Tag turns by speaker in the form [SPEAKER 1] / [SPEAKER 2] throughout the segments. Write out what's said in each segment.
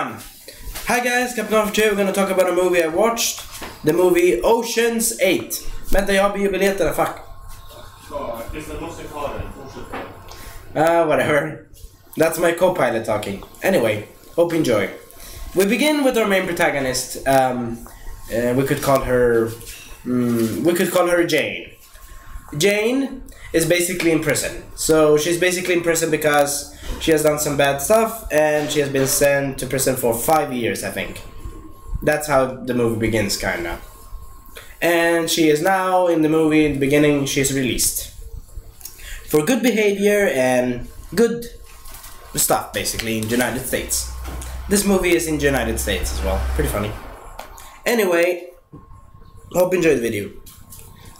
[SPEAKER 1] Bam! Hi guys, Captain of 2. We're gonna talk about a movie I watched. The movie Ocean's 8. Vänta, jag har biobiljetterna, fuck. Whatever. That's my co-pilot talking. Anyway, hope you enjoy. We begin with our main protagonist. We could call her Jane. Jane is basically in prison. So she's basically in prison because she has done some bad stuff and she has been sent to prison for 5 years, I think. That's how the movie begins, kinda. And she is now, in the movie, in the beginning, she's released. For good behavior and good stuff, basically, in the United States. This movie is in the United States as well. Pretty funny. Anyway, hope you enjoyed the video.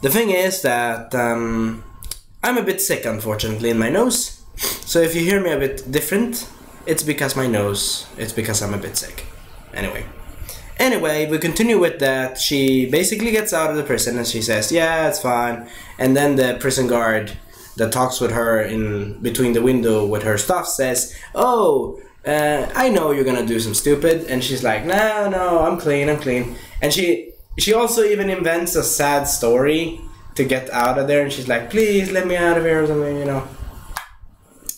[SPEAKER 1] The thing is that I'm a bit sick, unfortunately, in my nose. So if you hear me a bit different, it's because my nose, it's because I'm a bit sick. Anyway, we continue with that. She basically gets out of the prison and she says, yeah, it's fine. And then the prison guard that talks with her in between the window with her stuff says, oh, I know you're gonna do some stupid. And she's like, no, I'm clean. And she also even invents a sad story to get out of there. And she's like, please let me out of here or something, you know.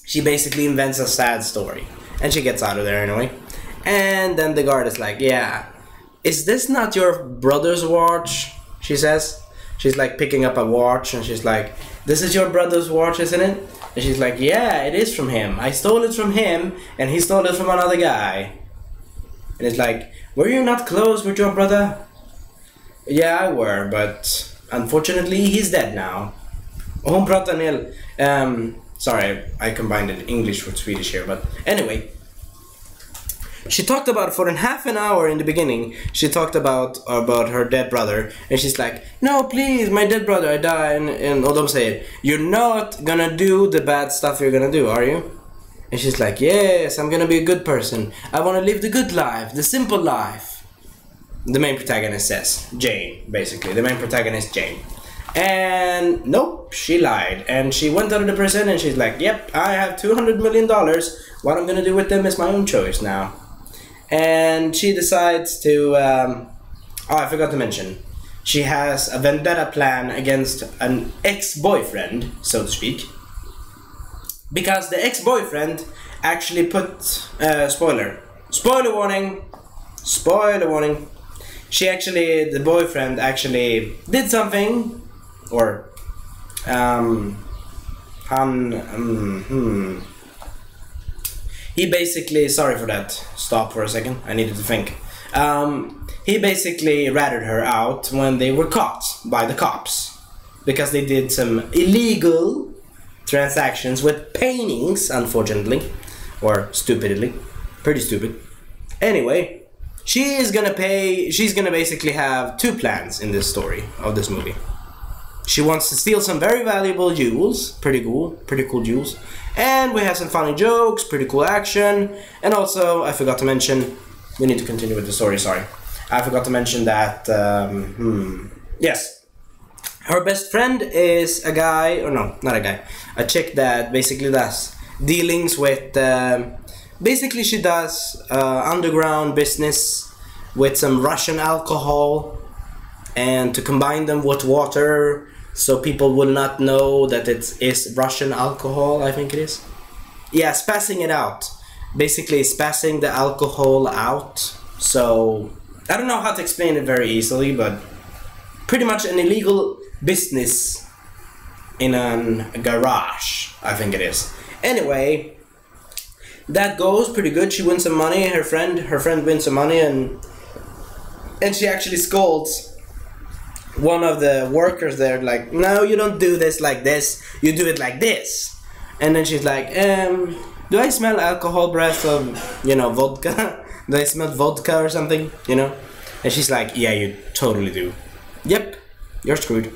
[SPEAKER 1] She basically invents a sad story. And she gets out of there anyway. And then the guard is like, yeah, is this not your brother's watch? She says. She's like picking up a watch and she's like, this is your brother's watch, isn't it? And she's like, yeah, it is from him. I stole it from him and he stole it from another guy. And it's like, were you not close with your brother? Yeah, I were, but unfortunately he's dead now. Hon pratar en hel... Sorry, I combined it English with Swedish here, but anyway. She talked about, for half an hour in the beginning, she talked about her dead brother. And she's like, no, please, my dead brother, I died. And Odom said, you're not gonna do the bad stuff you're gonna do, are you? And she's like, yes, I'm gonna be a good person. I wanna live the good life, the simple life. The main protagonist says, Jane, basically. The main protagonist, Jane. And nope, she lied. And she went out of the prison and she's like, yep, I have $200 million. What I'm gonna do with them is my own choice now. And she decides to, oh, I forgot to mention, she has a vendetta plan against an ex-boyfriend, so to speak. Because the ex-boyfriend actually put, spoiler warning, the boyfriend actually did something, or, he basically, sorry for that, stop for a second, I needed to think. He basically ratted her out when they were caught by the cops. Because they did some illegal transactions with paintings, unfortunately. Or stupidly. Pretty stupid. Anyway, she's gonna basically have two plans in this story of this movie. She wants to steal some very valuable jewels, pretty cool jewels. And we have some funny jokes, pretty cool action. And also, I forgot to mention, we need to continue with the story, sorry. I forgot to mention that, yes. Her best friend is a guy, or no, not a guy, a chick that basically does dealings with, basically she does underground business with some Russian alcohol. And to combine them with water, so people will not know that it is Russian alcohol, I think it is. Yeah, spazzing it out. Basically spazzing the alcohol out. So, I don't know how to explain it very easily, but pretty much an illegal business in a garage, I think it is. Anyway, that goes pretty good. She wins some money, her friend wins some money, and she actually scolds one of the workers there, like, no, you don't do this like this, you do it like this. And then she's like, do I smell alcohol breath of, you know, vodka? Do I smell vodka or something, you know? And she's like, yeah, you totally do. Yep, you're screwed.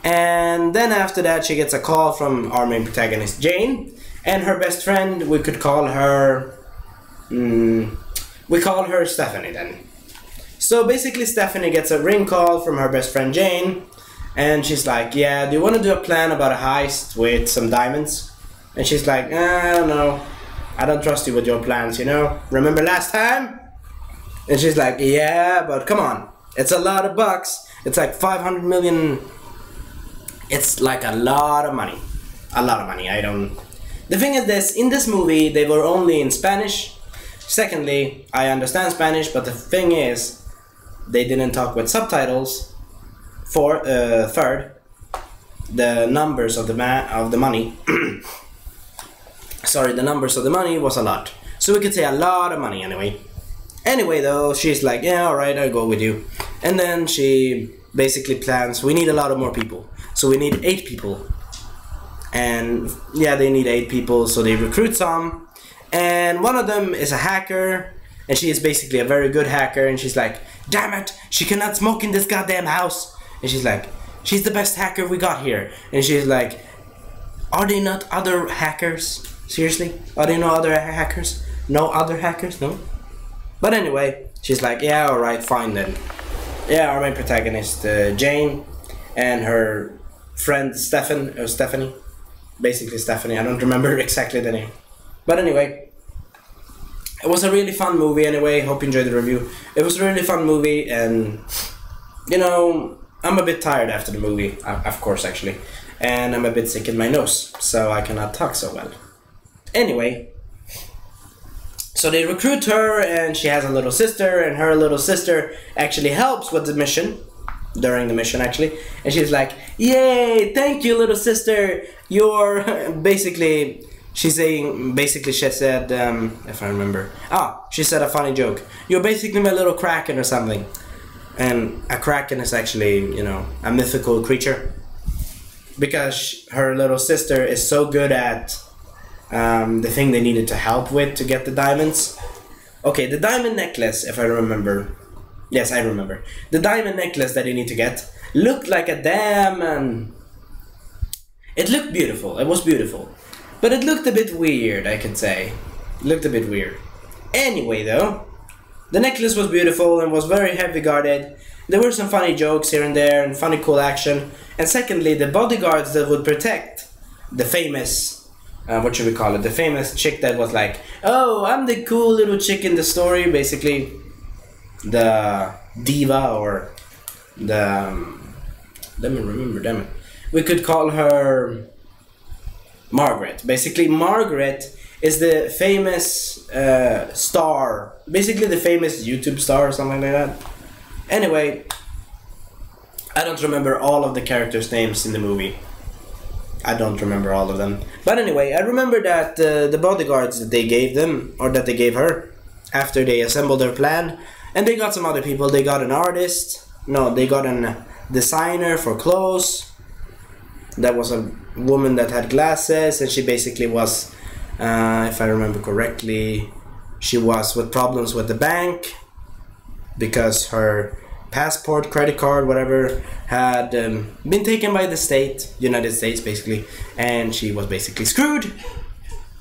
[SPEAKER 1] And then after that, she gets a call from our main protagonist, Jane, and her best friend, we could call her, we call her Stephanie then. So basically Stephanie gets a ring call from her best friend Jane, and she's like, yeah, do you want to do a plan about a heist with some diamonds? And she's like, I don't know. I don't trust you with your plans, you know? Remember last time? And she's like, yeah, but come on. It's a lot of bucks. It's like 500 million. It's like a lot of money. A lot of money. The thing is this, in this movie, they were only in Spanish. Secondly, I understand Spanish, but the thing is, they didn't talk with subtitles. Third, the numbers of the money. Sorry, the numbers of the money was a lot. So we could say a lot of money anyway. Anyway though, she's like, yeah, alright, I'll go with you. And then she basically plans, we need a lot of more people. So we need 8 people. And yeah, they need 8 people, so they recruit some. And one of them is a hacker. And she is basically a very good hacker. And she's like, damn it, she cannot smoke in this goddamn house. And she's like, she's the best hacker we got here. And she's like, are they not other hackers? Seriously? Are there no other hackers? No other hackers? No? But anyway, she's like, yeah, alright, fine then. Yeah, our main protagonist, Jane, and her friend Stephanie. Basically Stephanie, I don't remember exactly the name. But anyway, it was a really fun movie anyway, hope you enjoyed the review. It was a really fun movie, and, you know, I'm a bit tired after the movie, of course actually. And I'm a bit sick in my nose, so I cannot talk so well. Anyway, so they recruit her, and she has a little sister, and her little sister actually helps with the mission, during the mission actually, and she's like, yay, thank you little sister, you're basically, she's saying, basically she said, if I remember, she said a funny joke, you're basically my little kraken or something. And a kraken is actually, you know, a mythical creature, because her little sister is so good at the thing they needed to help with to get the diamonds. Okay, the diamond necklace, if I remember. Yes, I remember. The diamond necklace that you need to get looked like a damn... it looked beautiful. It was beautiful. But it looked a bit weird, I could say. It looked a bit weird. Anyway, though, the necklace was beautiful and was very heavy guarded. There were some funny jokes here and there and funny cool action. And secondly, the bodyguards that would protect the famous... what should we call it? The famous chick that was like, oh, I'm the cool little chick in the story, basically the diva, or the let me remember, damn it, we could call her Margaret. Basically Margaret is the famous star, basically the famous YouTube star or something like that. Anyway, I don't remember all of the characters' names in the movie. I don't remember all of them. But anyway, I remember that the bodyguards that they gave them, or that they gave her, after they assembled their plan, and they got some other people. They got an artist. No, they got a designer for clothes. That was a woman that had glasses, and she basically was, if I remember correctly, she was with problems with the bank, because her passport, credit card, whatever, had been taken by the state, United States basically, and she was basically screwed.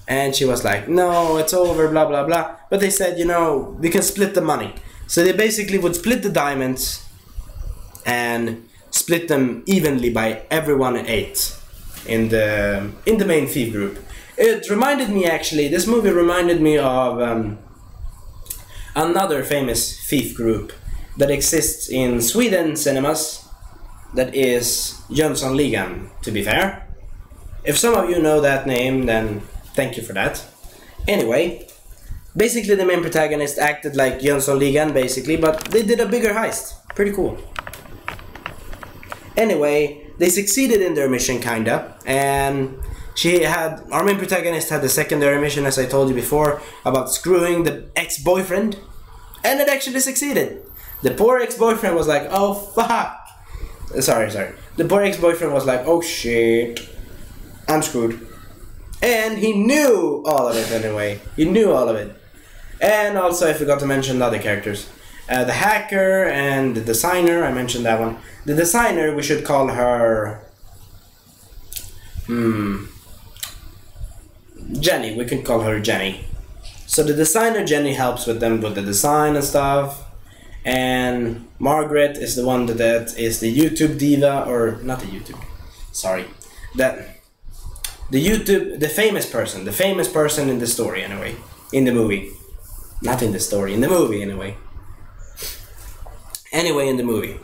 [SPEAKER 1] And she was like, no, it's over, blah blah blah. But they said, you know, we can split the money. So they basically would split the diamonds and split them evenly by everyone 8 in the main thief group. It reminded me, actually, this movie reminded me of another famous thief group that exists in Sweden cinemas, that is Jönssonligan, to be fair. If some of you know that name, then thank you for that. Anyway, basically the main protagonist acted like Jönssonligan, basically, but they did a bigger heist. Pretty cool. Anyway, they succeeded in their mission, kinda, and our main protagonist had the secondary mission, as I told you before, about screwing the ex-boyfriend, and it actually succeeded. The poor ex-boyfriend was like, oh fuck. Sorry. The poor ex-boyfriend was like, oh shit, I'm screwed. And he knew all of it anyway. He knew all of it. And also I forgot to mention the other characters. The hacker and the designer, I mentioned that one. The designer, we should call her... Jenny, we can call her Jenny. So the designer, Jenny, helps with them with the design and stuff. And Margaret is the one that is the YouTube diva, or not the YouTube, sorry. The the famous person in the story anyway, in the movie. Not in the story, in the movie anyway. Anyway, in the movie.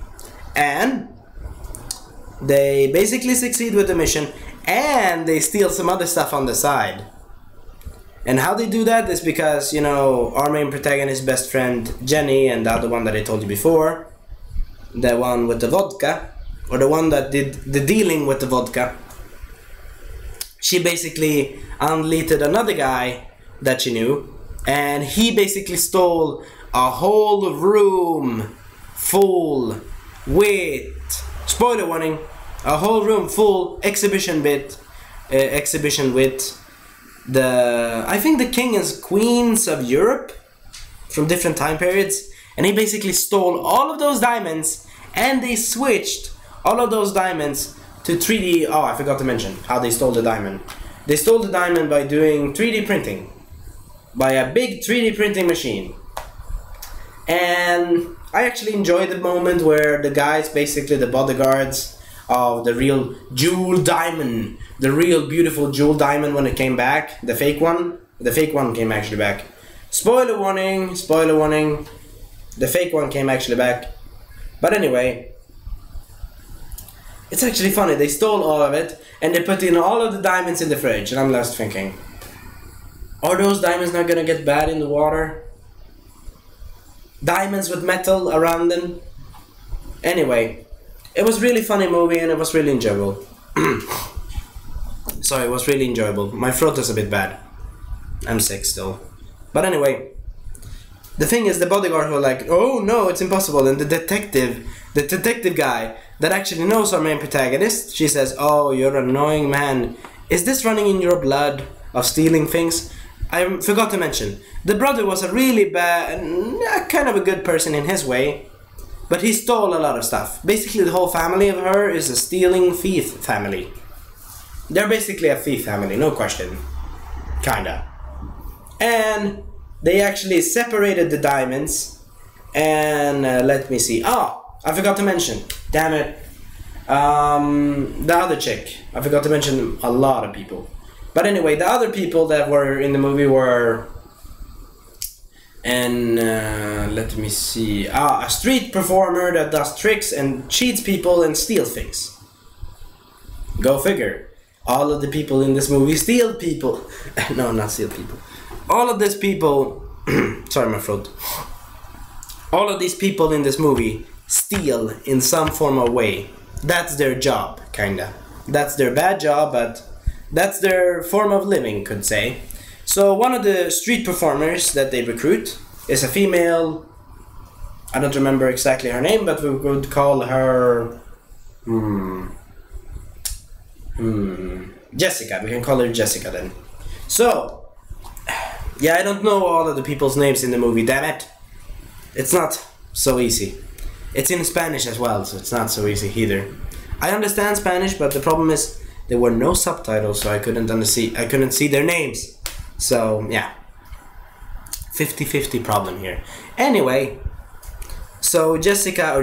[SPEAKER 1] And they basically succeed with the mission, and they steal some other stuff on the side. And how they do that is because, you know, our main protagonist's best friend Jenny, and the other one that I told you before, the one with the vodka, or the one that did the dealing with the vodka, she basically unleashed another guy that she knew, and he basically stole a whole room full with, spoiler warning, a whole room full exhibition with the, I think the king and queens of Europe from different time periods, and he basically stole all of those diamonds, and they switched all of those diamonds to 3D. Oh, I forgot to mention how they stole the diamond. They stole the diamond by doing 3D printing, by a big 3D printing machine. And I actually enjoyed the moment where the guys, basically the bodyguards of the real jewel diamond, the real beautiful jewel diamond, when it came back, the fake one came actually back. Spoiler warning, the fake one came actually back. But anyway, it's actually funny, they stole all of it, and they put in all of the diamonds in the fridge, and I'm left thinking, are those diamonds not gonna get bad in the water? Diamonds with metal around them? Anyway, it was really funny movie, and it was really enjoyable. Sorry, it was really enjoyable. My throat is a bit bad. I'm sick still. But anyway, the thing is, the bodyguard were like, oh no, it's impossible, and the detective guy that actually knows our main protagonist, she says, oh, you're an annoying man. Is this running in your blood of stealing things? I forgot to mention, the brother was a really bad, kind of a good person in his way, but he stole a lot of stuff. Basically, the whole family of her is a stealing thief family. They're basically a thief family, no question. Kinda. And they actually separated the diamonds, and let me see. Oh, I forgot to mention. Damn it. The other chick. I forgot to mention a lot of people. But anyway, the other people that were in the movie were, and let me see, a street performer that does tricks and cheats people and steals things. Go figure. All of the people in this movie steal people. No, not steal people. All of these people, sorry my throat. All of these people in this movie steal in some form or way. That's their job, kinda. That's their bad job, but that's their form of living, could say. So one of the street performers that they recruit is a female. I don't remember exactly her name, but we would call her Jessica. We can call her Jessica then. So yeah, I don't know all of the people's names in the movie, damn it. It's not so easy. It's in Spanish as well, so it's not so easy either. I understand Spanish, but the problem is there were no subtitles, so I couldn't see their names. So yeah, 50-50 problem here. Anyway, so Jessica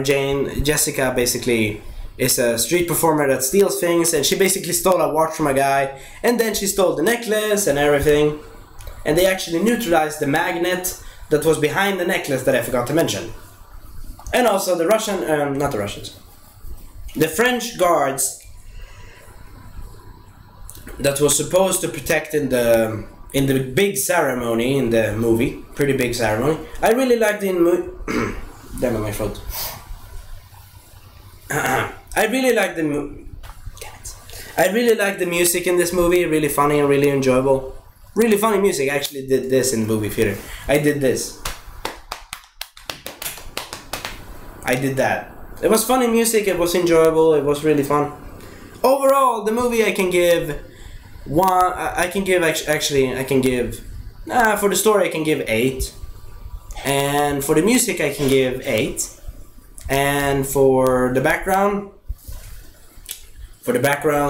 [SPEAKER 1] basically is a street performer that steals things, and she basically stole a watch from a guy, and then she stole the necklace and everything, and they actually neutralized the magnet that was behind the necklace that I forgot to mention. And also the the French guards that was supposed to protect in the big ceremony in the movie, pretty big ceremony. I really liked the damn it, my throat. I really like the music in this movie. Really funny and really enjoyable. Really funny music. I actually did this in the movie theater. I did this. I did that. It was funny music. It was enjoyable. It was really fun. Overall, the movie I can give one. I can give for the story I can give 8, and for the music I can give 8, and for the background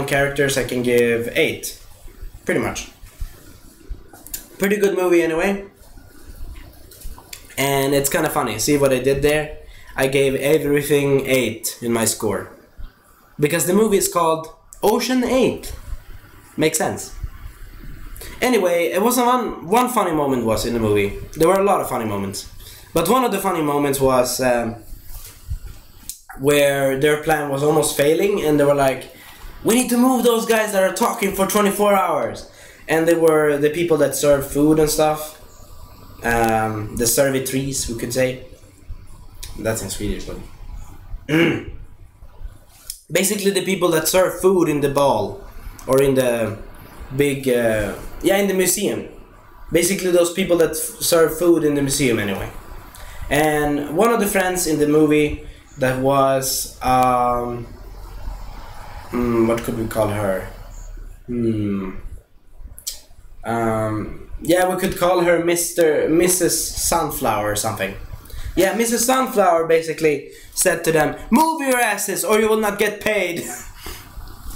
[SPEAKER 1] characters I can give 8, pretty much. Pretty good movie anyway, and it's kind of funny. See what I did there? I gave everything 8 in my score, because the movie is called Ocean 8. Makes sense. Anyway, it was one funny moment was in the movie. There were a lot of funny moments, but one of the funny moments was where their plan was almost failing, and they were like, "We need to move those guys that are talking for 24 hours." And they were the people that serve food and stuff. The servitries, we could say. That's in Swedish, but basically the people that serve food in the ball or in the big in the museum. Basically those people that serve food in the museum anyway. And one of the friends in the movie that was what could we call her? Yeah, we could call her Mrs. Sunflower or something. Yeah, Mrs. Sunflower basically said to them, "Move your asses or you will not get paid."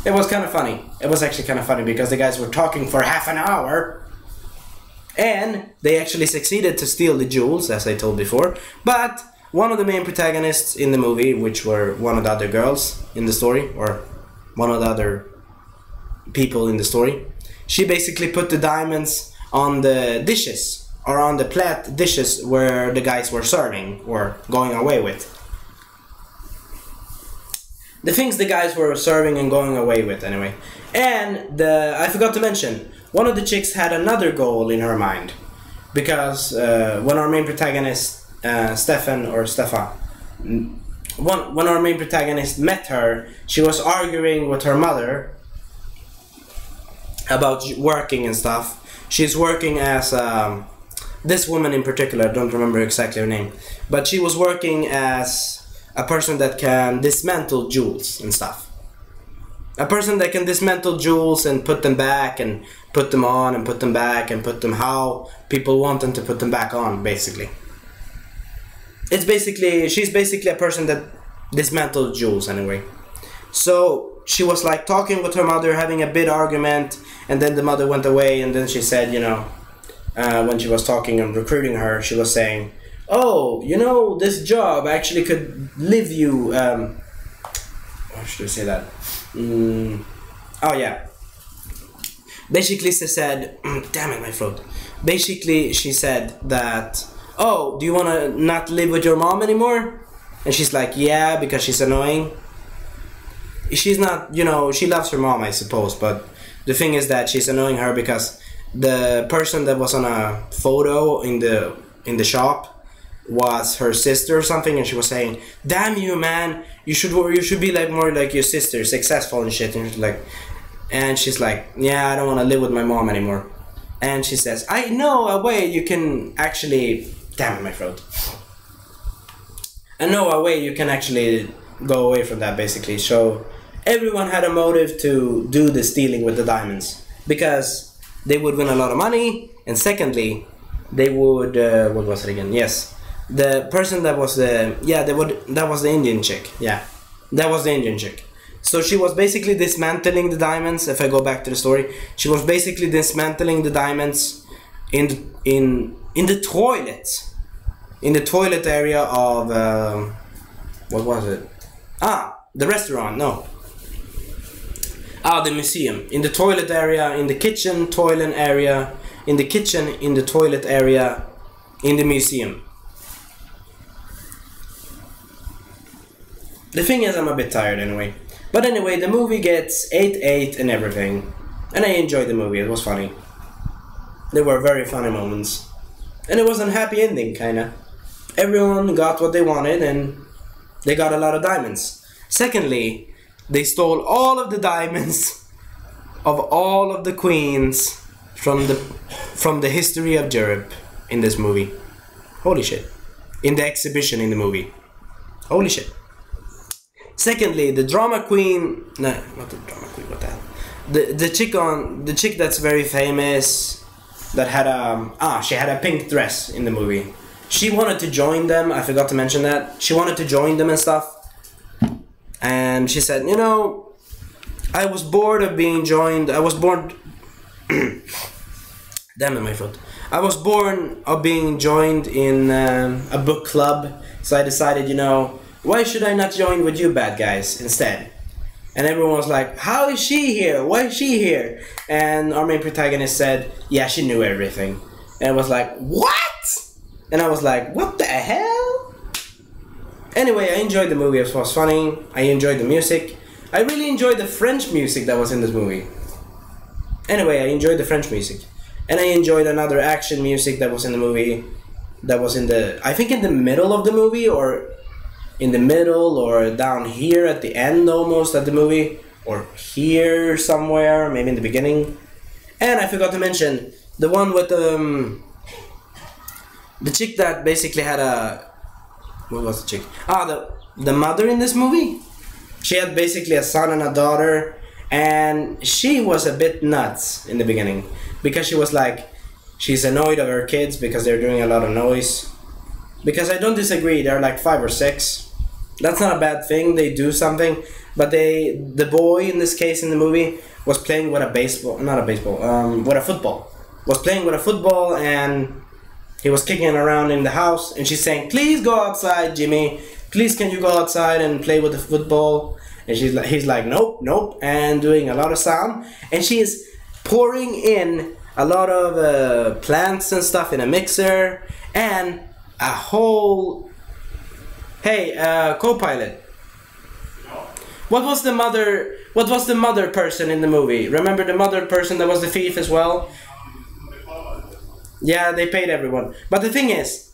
[SPEAKER 1] It was kind of funny. It was actually kind of funny because the guys were talking for half an hour. And they actually succeeded to steal the jewels, as I told before. But one of the main protagonists in the movie, which were one of the other girls in the story, or one of the other people in the story, she basically put the diamonds on the dishes, or on the plate dishes where the guys were serving or going away with. The things the guys were serving and going away with anyway. And I forgot to mention, one of the chicks had another goal in her mind. Because when our main protagonist, Stefan, when our main protagonist met her, she was arguing with her mother about working and stuff. She's working as this woman in particular, I don't remember exactly her name, but she was working as a person that can dismantle jewels and stuff. A person that can dismantle jewels and put them back and put them on and put them back and put them how people want them to put them back on, basically. She's basically a person that dismantled jewels anyway. So she was like talking with her mother, having a big argument, and then the mother went away, and then she said, you know, when she was talking and recruiting her, she was saying, "Oh, you know, this job actually could live you, how should I say that? Oh yeah. Basically she said, damn it, my throat. Basically she said that, "Oh, do you want to not live with your mom anymore?" And she's like, "Yeah, because she's annoying." She's not, you know, she loves her mom, I suppose, but the thing is that she's annoying her because the person that was on a photo in the shop was her sister or something, and she was saying, "Damn you, man, you should be like more like your sister, successful and shit." And she's like, "Yeah, I don't want to live with my mom anymore." And she says, "I know a way you can actually," damn it, my throat. "I know a way you can actually go away from that," basically. So everyone had a motive to do the stealing with the diamonds because they would win a lot of money, and secondly, they would what was it again? Yes, the person that was that was the Indian chick. Yeah, that was the Indian chick. So she was basically dismantling the diamonds. If I go back to the story, she was basically dismantling the diamonds in the toilet area of what was it? The restaurant. No. The museum. In the toilet area, in the kitchen, toilet area, in the kitchen, in the toilet area, in the museum. The thing is, I'm a bit tired anyway. But anyway, the movie gets 8/8 and everything. And I enjoyed the movie, it was funny. There were very funny moments. And it was a happy ending, kinda. Everyone got what they wanted and they got a lot of diamonds. Secondly, they stole all of the diamonds of all of the queens from the history of Europe in this movie. Holy shit. In the exhibition in the movie. Holy shit. Secondly, the drama queen, no, not the drama queen, what the hell? The chick that's very famous, that had she had a pink dress in the movie. She wanted to join them, I forgot to mention that. She wanted to join them and stuff. And she said, you know, I was bored of being joined. I was bored. Damn it, my throat. I was bored of being joined in a book club. So I decided, you know, why should I not join with you bad guys instead? And everyone was like, how is she here? Why is she here? And our main protagonist said, yeah, she knew everything. And I was like, what? And I was like, what the hell? Anyway, I enjoyed the movie. It was funny. I enjoyed the music. I really enjoyed the French music that was in this movie. Anyway, I enjoyed the French music. And I enjoyed another action music that was in the movie. That was in the, I think in the middle of the movie, or in the middle, or down here at the end almost at the movie, or here somewhere, maybe in the beginning. And I forgot to mention the one with the chick that basically had a, what was the chick? The mother in this movie. She had basically a son and a daughter, and she was a bit nuts in the beginning because she was like, she's annoyed of her kids because they're doing a lot of noise. Because I don't disagree, they're like 5 or 6. That's not a bad thing, they do something. But the boy in this case in the movie was playing with a baseball, not a baseball, with a football. Was playing with a football and he was kicking it around in the house, and she's saying, please go outside, Jimmy. Please can you go outside and play with the football? And he's like, nope, nope, and doing a lot of sound. And she is pouring in a lot of plants and stuff in a mixer, and a whole... Hey, co-pilot. What was the mother person in the movie? Remember the mother person that was the thief as well? Yeah, they paid everyone. But the thing is,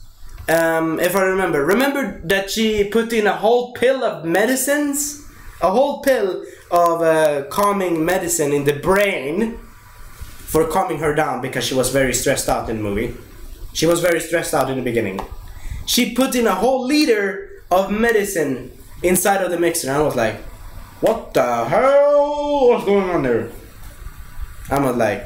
[SPEAKER 1] if I remember that she put in a whole pill of medicines? A whole pill of calming medicine in the brain for calming her down because she was very stressed out in the movie. She was very stressed out in the beginning. She put in a whole liter of medicine inside of the mixer, and I was like, what the hell? What's going on there? I was like,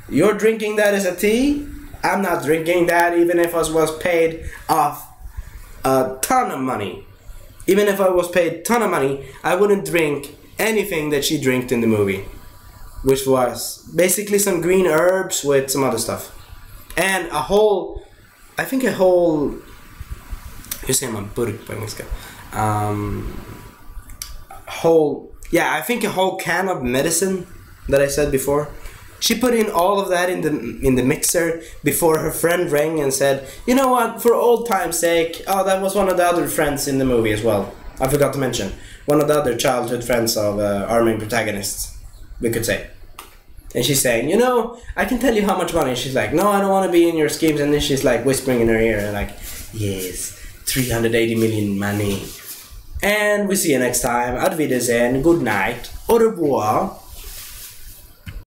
[SPEAKER 1] you're drinking that as a tea? I'm not drinking that even if I was paid off a ton of money. Even if I was paid a ton of money, I wouldn't drink anything that she drank in the movie. Which was basically some green herbs with some other stuff. And a whole... I think a whole... Hur säger man burk på engelska? Whole... Yeah, I think a whole can of medicine that I said before. She put in all of that in the mixer before her friend rang and said, you know what, for old time's sake, oh, that was one of the other friends in the movie as well. I forgot to mention. One of the other childhood friends of our main protagonists, we could say. And she's saying, you know, I can tell you how much money. And she's like, no, I don't want to be in your schemes. And then she's like whispering in her ear, and like, yes, 380 million money. And we see you next time. Auf Wiedersehen, good night, au revoir.